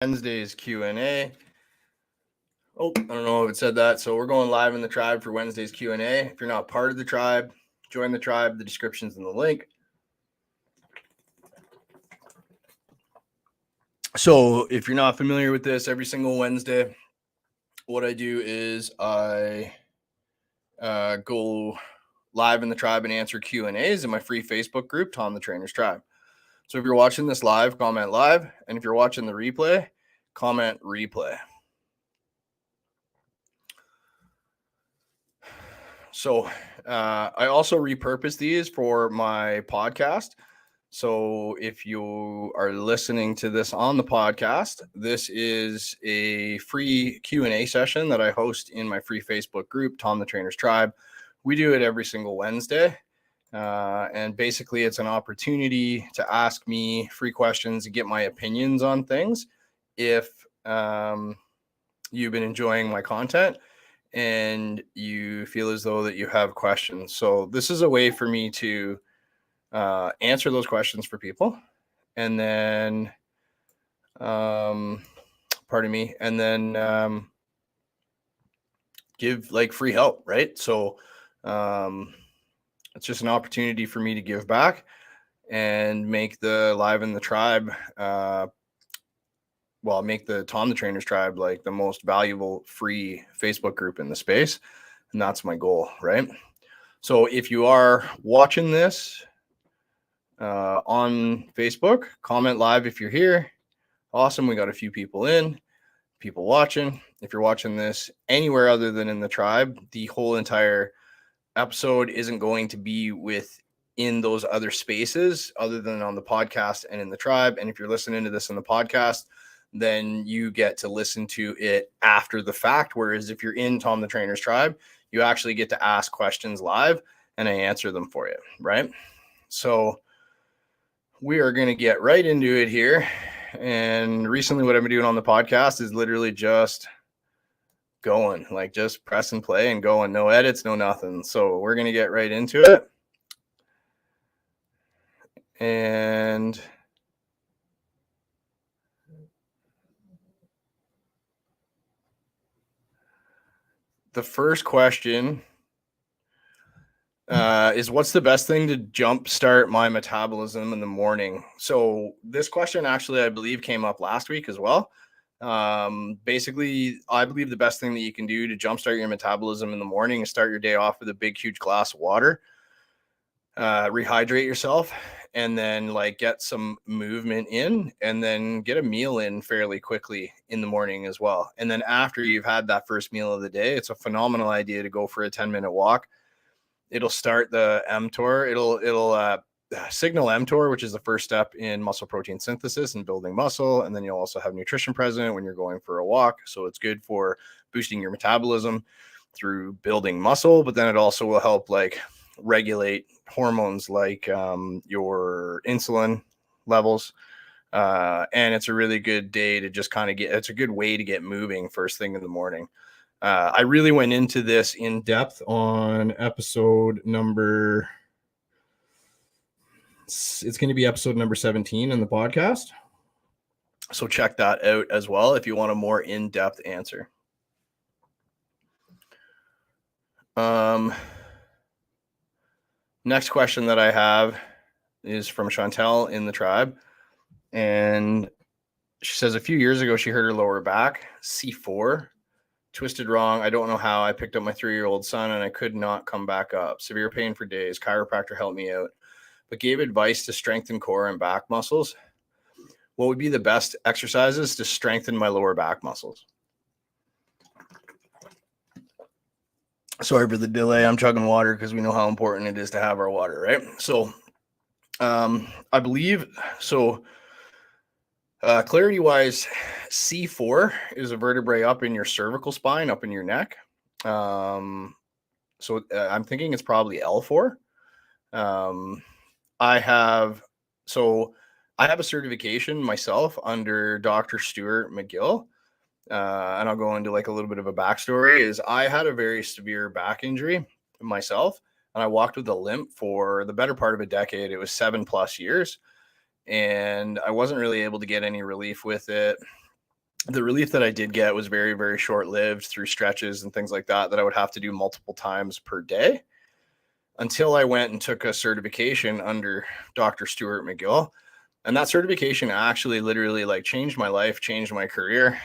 Wednesday's Q&A. Oh, I don't know if it said that. So we're going live in the tribe for Wednesday's Q&A. If you're not part of the tribe, join the tribe. The description's in the link. So if you're not familiar with this, every single Wednesday, what I do is I go live in the tribe and answer Q&As in my free Facebook group, Tom the Trainer's Tribe. So if you're watching this live, comment live. And if you're watching the replay, comment replay. So I also repurpose these for my podcast. So if you are listening to this on the podcast, this is a free Q&A session that I host in my free Facebook group, Tom the Trainer's Tribe. We do it every single Wednesday. And basically it's an opportunity to ask me free questions and get my opinions on things. If you've been enjoying my content and you feel as though that you have questions. So this is a way for me to answer those questions for people. And then, pardon me, and then give like free help, right? So it's just an opportunity for me to give back and make the Live in the Tribe make the Tom the Trainer's Tribe like the most valuable free Facebook group in the space. And that's my goal, right? So if you are watching this on Facebook, comment live if you're here. Awesome. We got a few people watching. If you're watching this anywhere other than in the tribe, the whole entire episode isn't going to be within those other spaces other than on the podcast and in the tribe. And if you're listening to this in the podcast, then you get to listen to it after the fact. Whereas if you're in Tom the Trainer's Tribe, you actually get to ask questions live and I answer them for you, right? So we are going to get right into it here. And recently what I've been doing on the podcast is literally just going, like just press and play and going, no edits, no nothing. So we're going to get right into it. And the first question is what's the best thing to jumpstart my metabolism in the morning? So this question actually, I believe, came up last week as well. Basically, I believe the best thing that you can do to jumpstart your metabolism in the morning is start your day off with a big, huge glass of water, rehydrate yourself, and then like get some movement in and then get a meal in fairly quickly in the morning as well. And then after you've had that first meal of the day, it's a phenomenal idea to go for a 10-minute walk. It'll start the mTOR. It'll signal mTOR, which is the first step in muscle protein synthesis and building muscle. And then you'll also have nutrition present when you're going for a walk. So it's good for boosting your metabolism through building muscle, but then it also will help like regulate hormones like your insulin levels. And it's a really good day to just kind of it's a good way to get moving first thing in the morning. I really went into this in depth on episode number, it's going to be episode number 17 in the podcast. So check that out as well if you want a more in-depth answer. Next question that I have is from Chantel in the tribe. And she says a few years ago, she hurt her lower back, C4. Twisted wrong. I don't know how. I picked up my 3-year-old son and I could not come back up. Severe pain for days. Chiropractor helped me out, but gave advice to strengthen core and back muscles. What would be the best exercises to strengthen my lower back muscles? Sorry for the delay. I'm chugging water because we know how important it is to have our water, right? So I believe, so clarity-wise, C4 is a vertebrae up in your cervical spine, up in your neck. I'm thinking it's probably L4. I have a certification myself under Dr. Stuart McGill. And I'll go into like a little bit of a backstory. Is I had a very severe back injury myself, and I walked with a limp for the better part of a decade. It was 7+ years. And I wasn't really able to get any relief with it. the relief that I did get was very, very short lived through stretches and things like that I would have to do multiple times per day until I went and took a certification under Dr. Stuart McGill. And that certification actually literally like changed my life, changed my career,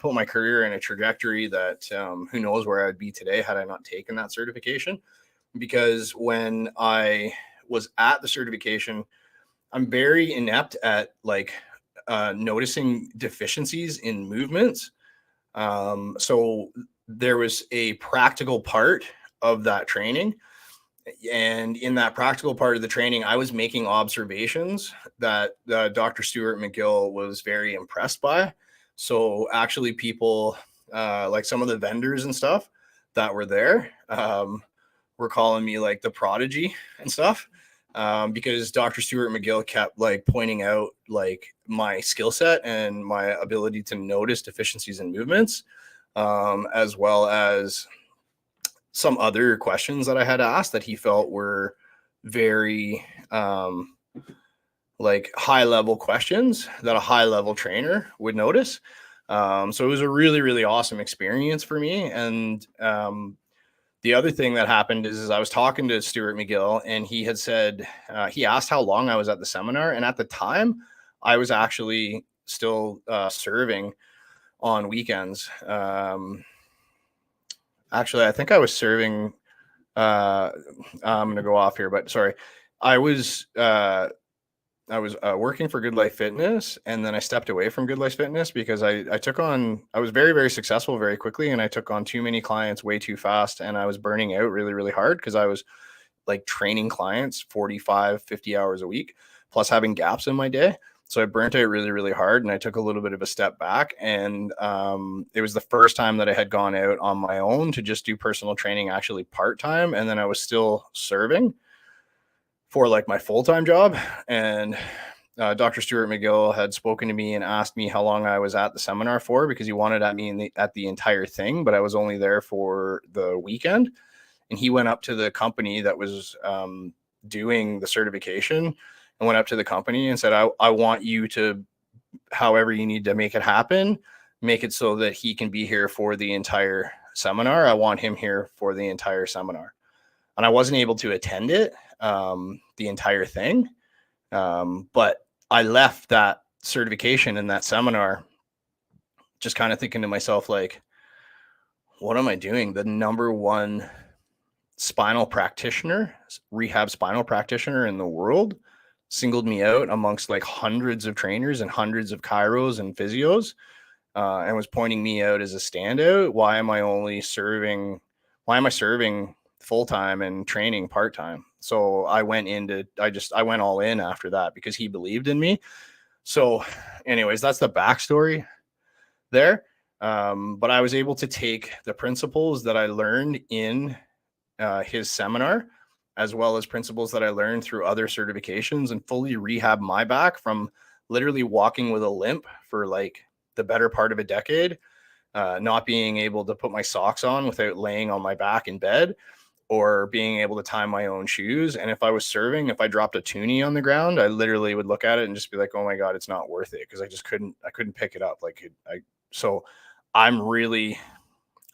put my career in a trajectory that who knows where I'd be today had I not taken that certification. Because when I was at the certification, I'm very inept at like noticing deficiencies in movements. So there was a practical part of that training. And in that practical part of the training, I was making observations that Dr. Stuart McGill was very impressed by. So actually, people like some of the vendors and stuff that were there were calling me like the prodigy and stuff because Dr. Stuart McGill kept like pointing out like my skill set and my ability to notice deficiencies in movements, as well as some other questions that I had asked that he felt were very like high level questions that a high level trainer would notice. So it was a really, really awesome experience for me. And the other thing that happened is I was talking to Stuart McGill and he had said, he asked how long I was at the seminar. And at the time, I was actually still serving on weekends. Actually, I think I was serving. I'm going to go off here, but sorry. I was working for Good Life Fitness, and then I stepped away from Good Life Fitness because I took on. I was very, very successful very quickly, and I took on too many clients way too fast, and I was burning out really, really hard because I was like training clients 45, 50 hours a week, plus having gaps in my day. So I burnt out really, really hard, and I took a little bit of a step back. And it was the first time that I had gone out on my own to just do personal training, actually part time, and then I was still serving for like my full time job. And Dr. Stuart McGill had spoken to me and asked me how long I was at the seminar for because he wanted at me at the entire thing, but I was only there for the weekend. And he went up to the company that was doing the certification and went up to the company and said, I want you to, however you need to make it happen, make it so that he can be here for the entire seminar. I want him here for the entire seminar. And I wasn't able to attend it, the entire thing. But I left that certification in that seminar just kind of thinking to myself, like, what am I doing? The number one spinal practitioner, rehab spinal practitioner in the world, singled me out amongst like hundreds of trainers and hundreds of chiros and physios, and was pointing me out as a standout. Why am I serving full-time and training part-time? So I went all in after that because he believed in me. So anyways, that's the backstory there. But I was able to take the principles that I learned in his seminar, as well as principles that I learned through other certifications, and fully rehab my back from literally walking with a limp for like the better part of a decade, not being able to put my socks on without laying on my back in bed, or being able to tie my own shoes. And if I was serving, if I dropped a toonie on the ground, I literally would look at it and just be like, oh my God, it's not worth it. Cause I couldn't pick it up. So I'm really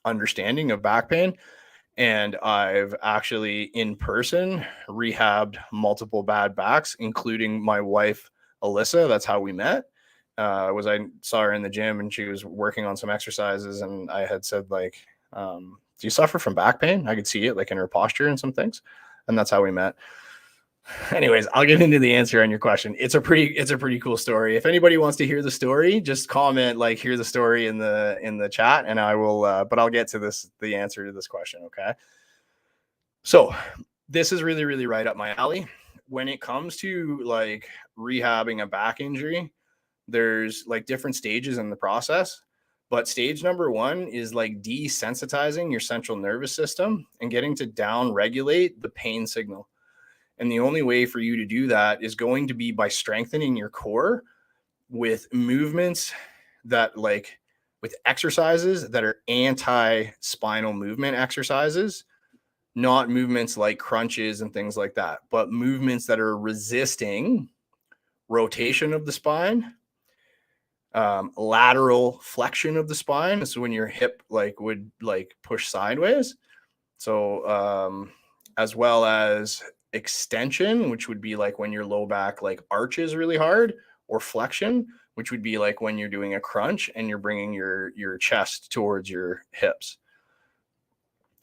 understanding of back pain. And I've actually in person rehabbed multiple bad backs, including my wife, Alyssa. That's how we met. I saw her in the gym and she was working on some exercises. And I had said like, do you suffer from back pain? I could see it like in her posture and some things. And that's how we met. Anyways, I'll get into the answer on your question. It's a pretty cool story. If anybody wants to hear the story, just comment like hear the story in the chat, and I will but I'll get to the answer to this question, okay? So, this is really, really right up my alley. When it comes to like rehabbing a back injury, there's like different stages in the process. But stage number 1 is like desensitizing your central nervous system and getting to down regulate the pain signal. And the only way for you to do that is going to be by strengthening your core with movements with exercises that are anti-spinal movement exercises, not movements like crunches and things like that, but movements that are resisting rotation of the spine, lateral flexion of the spine. So when your hip would push sideways. So as well as extension, which would be like when your low back arches really hard, or flexion, which would be like when you're doing a crunch and you're bringing your chest towards your hips.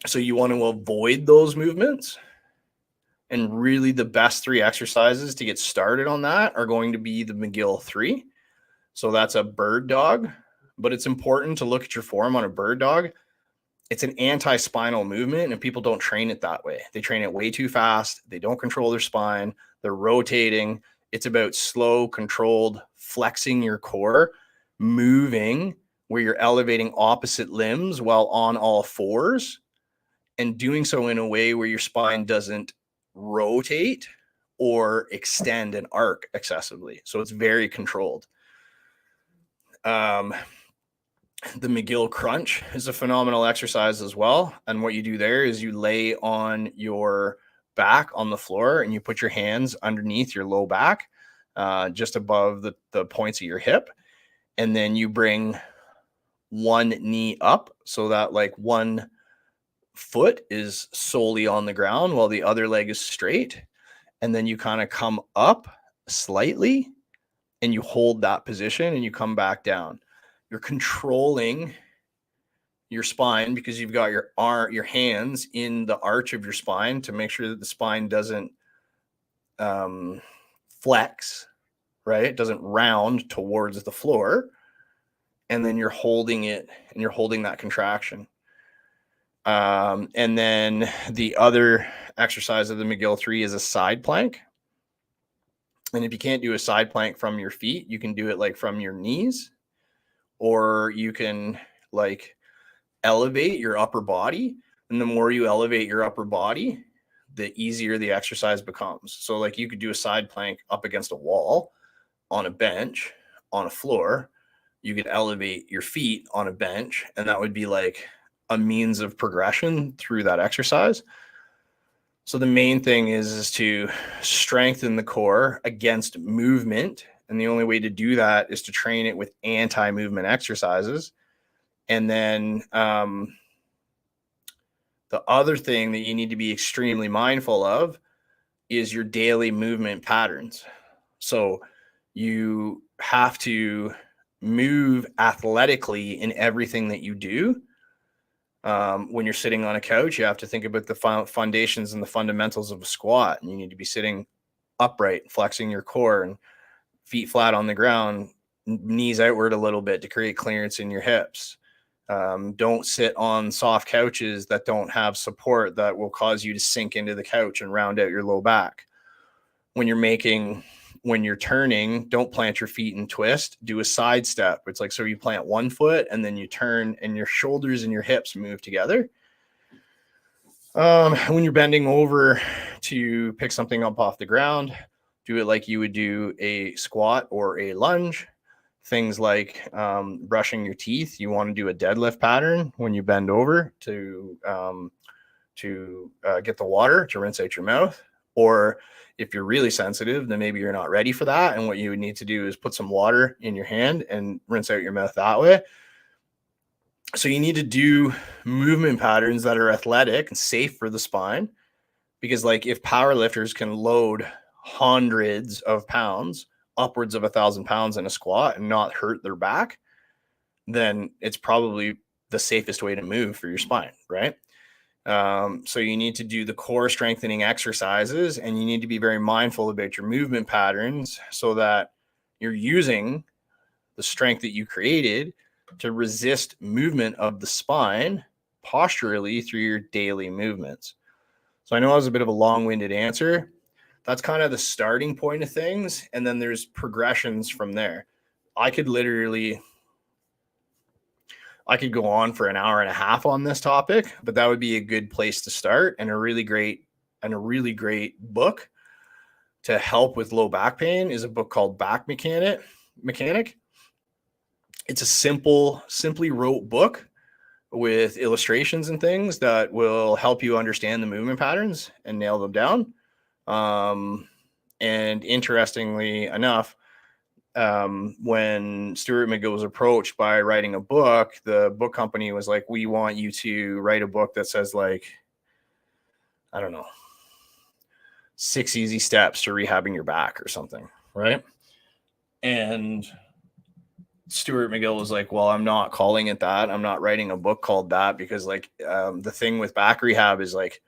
So you want to avoid those movements. And really the best 3 exercises to get started on that are going to be the McGill 3. So that's a bird dog, but it's important to look at your form on a bird dog. It's an anti-spinal movement, and people don't train it that way. They train it way too fast. They don't control their spine. They're rotating. It's about slow, controlled flexing your core, moving where you're elevating opposite limbs while on all fours, and doing so in a way where your spine doesn't rotate or extend and arc excessively. So it's very controlled. The McGill crunch is a phenomenal exercise as well. And what you do there is you lay on your back on the floor and you put your hands underneath your low back, just above the points of your hip. And then you bring one knee up so that one foot is solely on the ground while the other leg is straight. And then you kind of come up slightly and you hold that position and you come back down. You're controlling your spine because you've got your hands in the arch of your spine to make sure that the spine doesn't flex, right? It doesn't round towards the floor. And then you're holding it and you're holding that contraction. And then the other exercise of the McGill 3 is a side plank. And if you can't do a side plank from your feet, you can do it from your knees, or you can elevate your upper body. And the more you elevate your upper body, the easier the exercise becomes. So you could do a side plank up against a wall, on a bench, on a floor. You could elevate your feet on a bench, and that would be a means of progression through that exercise. So the main thing is to strengthen the core against movement. And the only way to do that is to train it with anti-movement exercises. And then the other thing that you need to be extremely mindful of is your daily movement patterns. So you have to move athletically in everything that you do. When you're sitting on a couch, you have to think about the foundations and the fundamentals of a squat. And you need to be sitting upright, flexing your core, and feet flat on the ground, knees outward a little bit to create clearance in your hips. Don't sit on soft couches that don't have support that will cause you to sink into the couch and round out your low back. When you're turning, don't plant your feet and twist. Do a side step. It's so you plant one foot and then you turn and your shoulders and your hips move together. When you're bending over to pick something up off the ground, do it like you would do a squat or a lunge. Things like brushing your teeth. You want to do a deadlift pattern when you bend over to get the water to rinse out your mouth. Or if you're really sensitive, then maybe you're not ready for that. And what you would need to do is put some water in your hand and rinse out your mouth that way. So you need to do movement patterns that are athletic and safe for the spine. Because if power lifters can load hundreds of pounds, upwards of 1,000 pounds in a squat and not hurt their back, then it's probably the safest way to move for your spine, right? So you need to do the core strengthening exercises, and you need to be very mindful about your movement patterns so that you're using the strength that you created to resist movement of the spine posturally through your daily movements. So I know that was a bit of a long-winded answer. That's kind of the starting point of things. And then there's progressions from there. I could go on for an hour and a half on this topic, but that would be a good place to start, and a really great book to help with low back pain is a book called Back Mechanic. It's a simply wrote book with illustrations and things that will help you understand the movement patterns and nail them down. And interestingly enough, when Stuart McGill was approached by writing a book, the book company was like, we want you to write a book that says like, I don't know, 6 easy steps to rehabbing your back or something, right? And Stuart McGill was like, well, I'm not calling it that. I'm not writing a book called that, because like the thing with back rehab is like,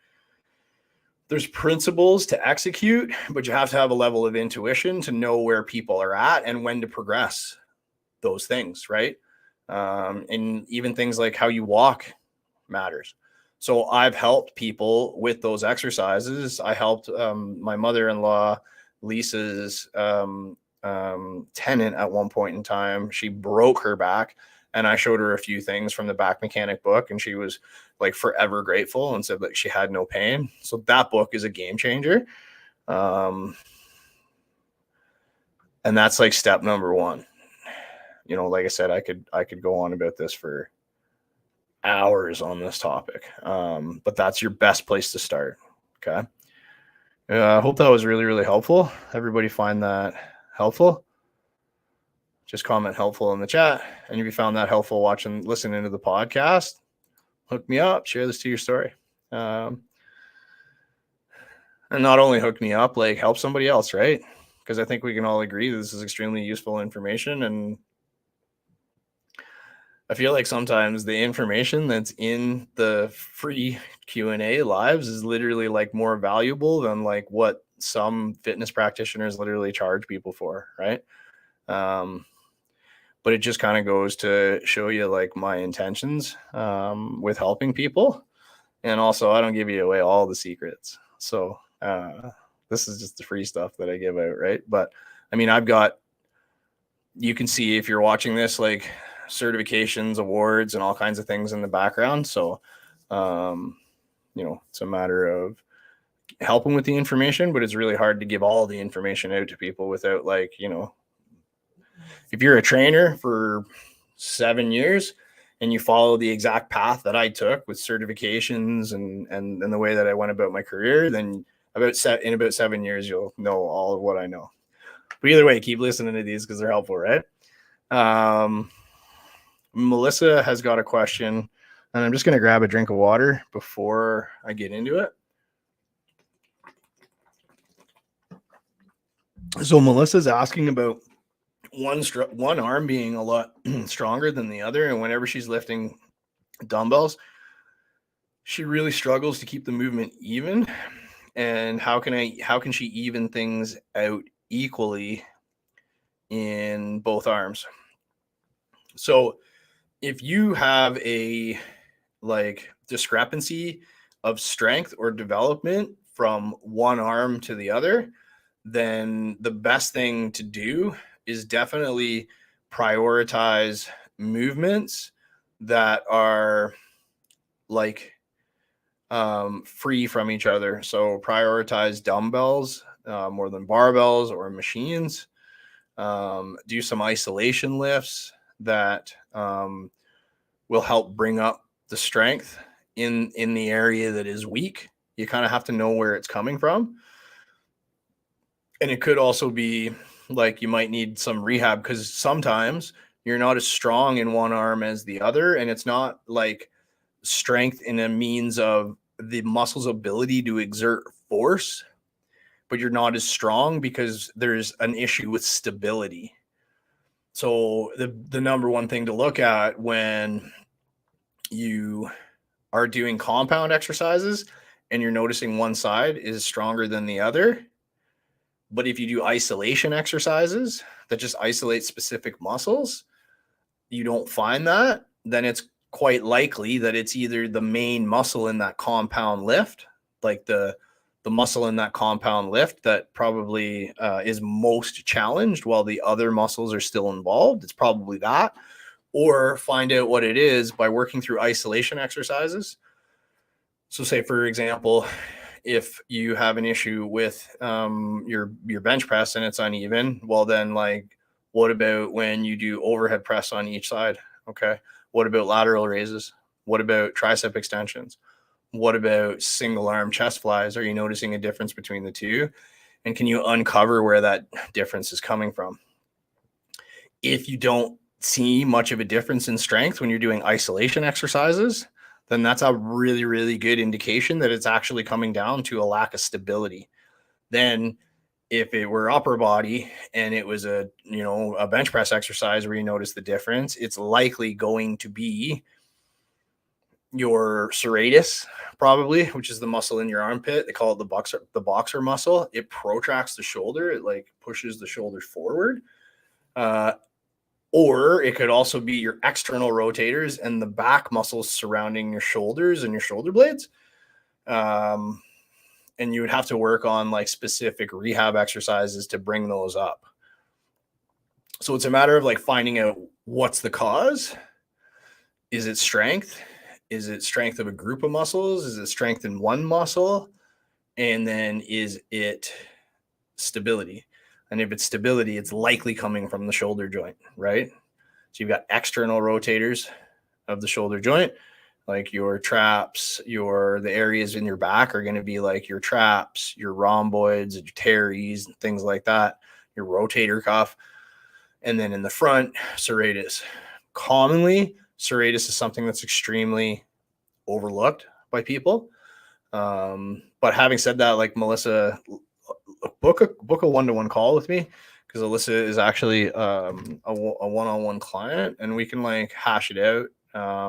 there's principles to execute, but you have to have a level of intuition to know where people are at and when to progress those things, right? And even things like how you walk matters. So I've helped people with those exercises. I helped my mother-in-law, Lisa's tenant at one point in time. She broke her back, and I showed her a few things from the back mechanic book, and she was like forever grateful and said that she had no pain. So that book is a game changer. And that's like step number one. You know, like I said, I could go on about this for hours on this topic. But that's your best place to start. Okay. I hope that was really, really helpful. Everybody find that helpful? Just comment helpful in the chat. And if you found that helpful listening to the podcast, hook me up, share this to your story. And not only hook me up, like help somebody else, right? Because I think we can all agree this is extremely useful information. And I feel like sometimes the information that's in the free Q&A lives is literally like more valuable than like what some fitness practitioners literally charge people for, right? But it just kind of goes to show you like my intentions with helping people. And also, I don't give you away all the secrets. So this is just the free stuff that I give out, right? But I mean, you can see if you're watching this, like certifications, awards, and all kinds of things in the background. So, it's a matter of helping with the information, but it's really hard to give all the information out to people without like, if you're a trainer for 7 years and you follow the exact path that I took with certifications and the way that I went about my career, then in about 7 years, you'll know all of what I know. But either way, keep listening to these because they're helpful, right? Melissa has got a question, and I'm just going to grab a drink of water before I get into it. So Melissa's asking about one arm being a lot stronger than the other, and whenever she's lifting dumbbells, she really struggles to keep the movement even. And how can she even things out equally in both arms? So if you have a like discrepancy of strength or development from one arm to the other, then the best thing to do is definitely prioritize movements that are like free from each other. So prioritize dumbbells more than barbells or machines. Do some isolation lifts that will help bring up the strength in the area that is weak. You kind of have to know where it's coming from. And it could also be like you might need some rehab because sometimes you're not as strong in one arm as the other. And it's not like strength in a means of the muscle's ability to exert force, but you're not as strong because there's an issue with stability. So the number one thing to look at when you are doing compound exercises and you're noticing one side is stronger than the other, but if you do isolation exercises that just isolate specific muscles, you don't find that, then it's quite likely that it's either the main muscle in that compound lift, like the muscle in that compound lift that probably is most challenged while the other muscles are still involved. It's probably that. Or find out what it is by working through isolation exercises. So say, for example, if you have an issue with your bench press and it's uneven, well then like, what about when you do overhead press on each side? Okay. What about lateral raises? What about tricep extensions? What about single arm chest flies? Are you noticing a difference between the two? And can you uncover where that difference is coming from? if you don't see much of a difference in strength when you're doing isolation exercises, then that's a really, really good indication that it's actually coming down to a lack of stability. Then if it were upper body and it was a bench press exercise where you notice the difference, it's likely going to be your serratus, probably, which is the muscle in your armpit. They call it the boxer muscle. It protracts the shoulder. It like pushes the shoulders forward. Or it could also be your external rotators and the back muscles surrounding your shoulders and your shoulder blades. And you would have to work on like specific rehab exercises to bring those up. So it's a matter of like finding out what's the cause. Is it strength? Is it strength of a group of muscles? Is it strength in one muscle? And then is it stability? And if it's stability, it's likely coming from the shoulder joint, right? So you've got external rotators of the shoulder joint, like your traps, the areas in your back are going to be like your traps, your rhomboids, your teres, and things like that, your rotator cuff. And then in the front, serratus. Commonly, serratus is something that's extremely overlooked by people. But having said that, like Melissa, book a one-to-one call with me, because Alyssa is actually a one-on-one client, and we can like hash it out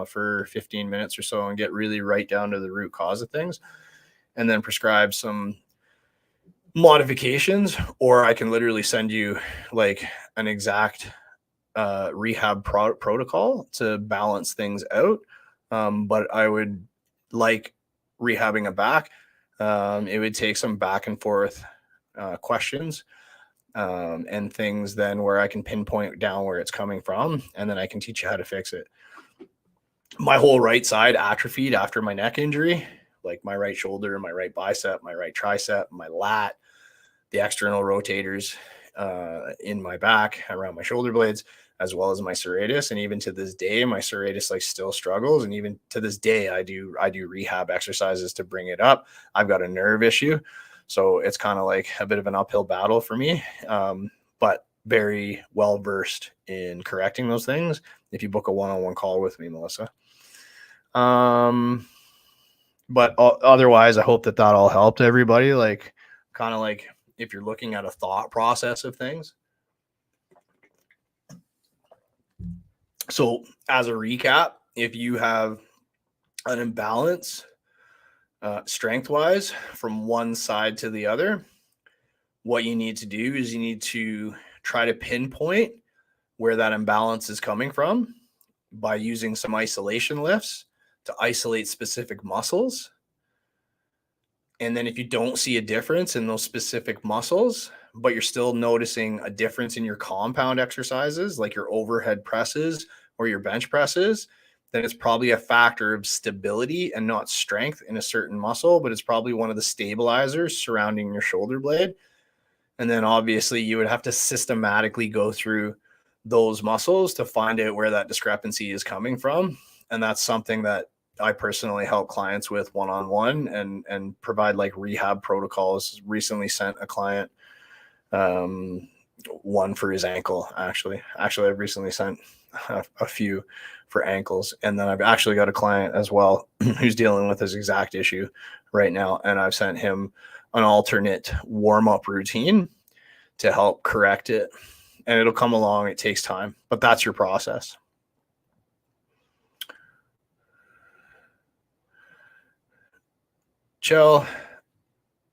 for 15 minutes or so and get really right down to the root cause of things, and then prescribe some modifications. Or I can literally send you like an exact rehab protocol to balance things out. But I would like rehabbing a back. It would take some back and forth questions and things then where I can pinpoint down where it's coming from, and then I can teach you how to fix it. My whole right side atrophied after my neck injury, like my right shoulder, my right bicep, my right tricep, my lat, the external rotators in my back around my shoulder blades, as well as my serratus. And even to this day, my serratus like still struggles. And even to this day, I do rehab exercises to bring it up. I've got a nerve issue, so it's kind of like a bit of an uphill battle for me, but very well versed in correcting those things if you book a one-on-one call with me, Melissa. But otherwise, I hope that all helped everybody. Like, kind of like if you're looking at a thought process of things. So as a recap, if you have an imbalance strength-wise from one side to the other, what you need to do is you need to try to pinpoint where that imbalance is coming from by using some isolation lifts to isolate specific muscles. And then if you don't see a difference in those specific muscles, but you're still noticing a difference in your compound exercises, like your overhead presses or your bench presses, then it's probably a factor of stability and not strength in a certain muscle, but it's probably one of the stabilizers surrounding your shoulder blade. And then obviously you would have to systematically go through those muscles to find out where that discrepancy is coming from. And that's something that I personally help clients with one-on-one and provide like rehab protocols. Recently sent a client one for his ankle. Actually, I've recently sent a few for ankles. And then I've actually got a client as well who's dealing with this exact issue right now. And I've sent him an alternate warm-up routine to help correct it. And it'll come along. It takes time, but that's your process. Chell,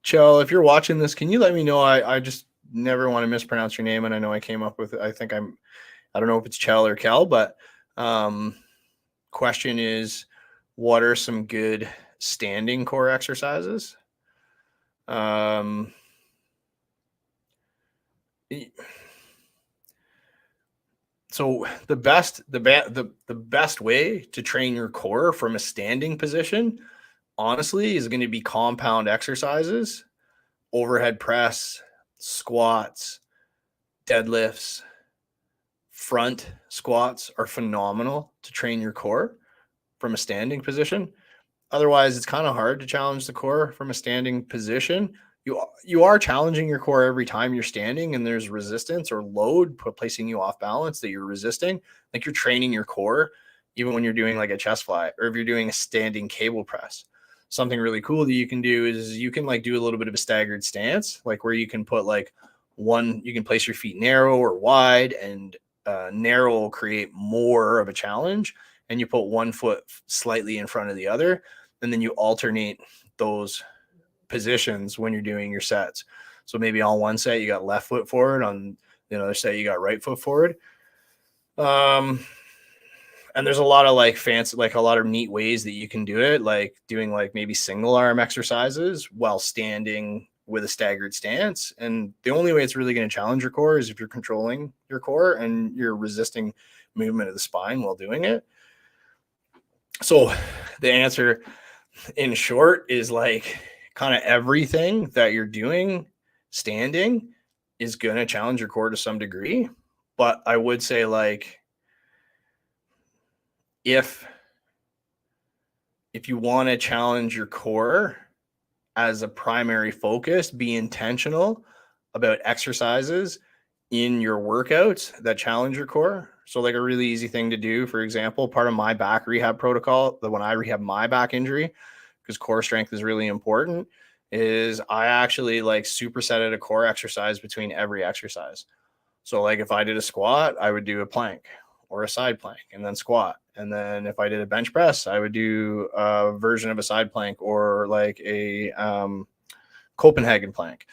if you're watching this, can you let me know? I just never want to mispronounce your name. And I know I came up with, I don't know if it's Chell or Kel, but question is, what are some good standing core exercises? So the best way to train your core from a standing position, honestly, is going to be compound exercises, overhead press, squats, deadlifts, front squats are phenomenal to train your core from a standing position. Otherwise, it's kind of hard to challenge the core from a standing position. you are challenging your core every time you're standing and there's resistance or load placing you off balance that you're resisting. Like you're training your core even when you're doing like a chest fly or if you're doing a standing cable press. Something really cool that you can do is you can like do a little bit of a staggered stance, like where you can put like you can place your feet narrow or wide, and narrow will create more of a challenge, and you put one foot slightly in front of the other, and then you alternate those positions when you're doing your sets. So maybe on one set you got left foot forward, on the other set you got right foot forward. And there's a lot of like fancy, like a lot of neat ways that you can do it, like doing like maybe single arm exercises while standing with a staggered stance. And the only way it's really going to challenge your core is if you're controlling your core and you're resisting movement of the spine while doing it. So the answer in short is like kind of everything that you're doing standing is going to challenge your core to some degree. But I would say like, if you want to challenge your core as a primary focus, be intentional about exercises in your workouts that challenge your core. So like a really easy thing to do, for example, part of my back rehab protocol, that when I rehab my back injury, because core strength is really important, is I actually like supersetted a core exercise between every exercise. So like if I did a squat, I would do a plank or a side plank and then squat. And then if I did a bench press, I would do a version of a side plank or like a Copenhagen plank,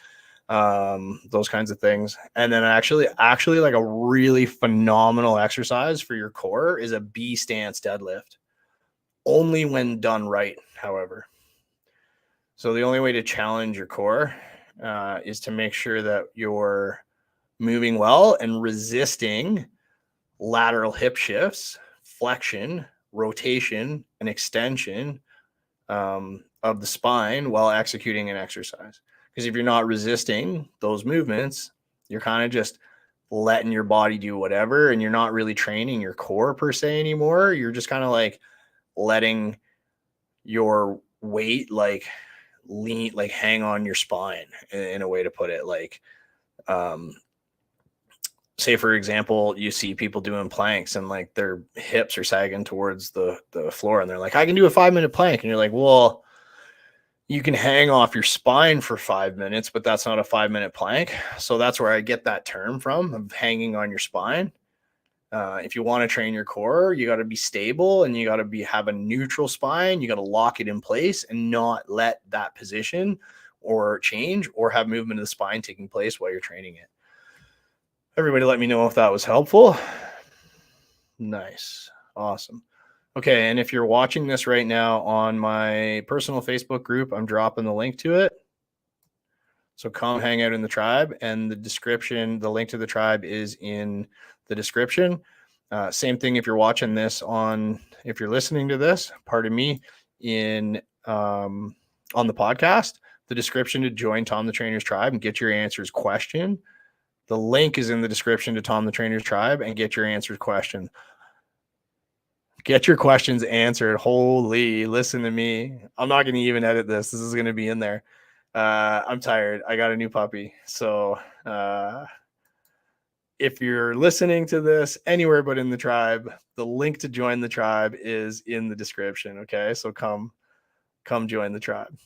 those kinds of things. And then actually like a really phenomenal exercise for your core is a B stance deadlift, only when done right, however. So the only way to challenge your core is to make sure that you're moving well and resisting lateral hip shifts, flexion, rotation, and extension of the spine while executing an exercise. Because if you're not resisting those movements, you're kind of just letting your body do whatever, and you're not really training your core per se anymore. You're just kind of like letting your weight like lean, like hang on your spine, in a way to put it. Like, say for example, you see people doing planks and like their hips are sagging towards the floor and they're like, I can do a 5-minute plank. And you're like, well, you can hang off your spine for 5 minutes, but that's not a 5-minute plank. So that's where I get that term from, of hanging on your spine. If you want to train your core, you got to be stable and you got to have a neutral spine. You got to lock it in place and not let that position or change or have movement of the spine taking place while you're training it. Everybody let me know if that was helpful. Nice. Awesome. Okay. And if you're watching this right now on my personal Facebook group, I'm dropping the link to it. So come hang out in the tribe, and the description, the link to the tribe is in the description. Same thing if you're watching this if you're listening to this, pardon me, on the podcast, the description to join Tom the Trainer's Tribe and get your answers question. The link is in the description to Tom the Trainer's Tribe, and get your answers question. Get your questions answered. Holy, listen to me. I'm not going to even edit this. This is going to be in there. I'm tired. I got a new puppy. So if you're listening to this anywhere but in the tribe, the link to join the tribe is in the description. Okay. So come join the tribe.